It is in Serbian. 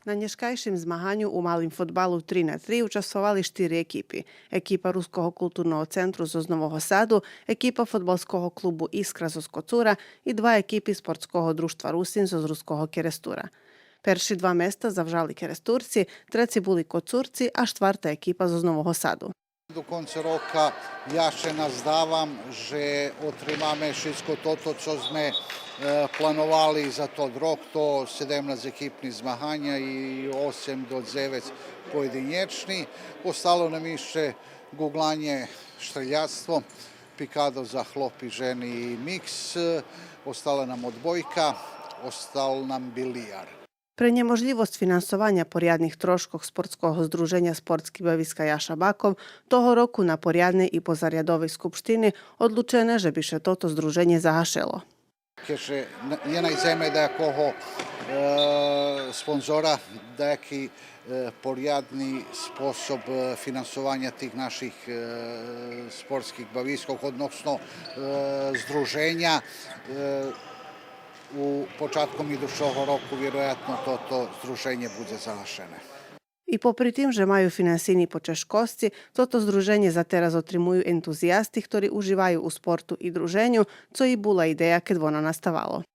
Na nješkajším zmahanju u malim fotbalu 3x3 učestvovali 4 ekipi. Ekipa Ruskog kulturnog centru z Novого Sadu, ekipa fotbalskog klubu Iskra z Kocura i 2 ekipi sportskog društva Rusin z Ruskog Kerestura. Perši 2 mesta zavžali Keresturci, treci buli Kocurci, a štvrta ekipa z Novого Sadu. Do konca roka ja še nazdavam, že otримаме všetko toto, čo sme планували за тот рок, то 17 екипні змагання і 8 до 9 поєдинічні. Остало нам іще гуглanje, štreljastvo, pikado za hlop i ženi i miks, ostala nam odbojka, ostal nam bilijar. Pre nemožljivost finansovanja porjadnih troškov sportskog združenja Sportski baviska Jaša Bakov, toho roku na porjadnej i pozarjadovej skupštini odlučene, že bi še toto združenje zahašelo. Keže je najzeme da koho sponzora daki porjadni sposob finansovanja tih naših sportskih baviskog, odnosno združenja. U počatkom idućeg roku vjerojatno toto združenje bude završene. I popri tim, že majú finansijní počeškosti, toto združenje za teraz otrimujú entuzijasti, ktorí užívajú u sportu i druženju, co i bula ideja, keď ono nastavalo.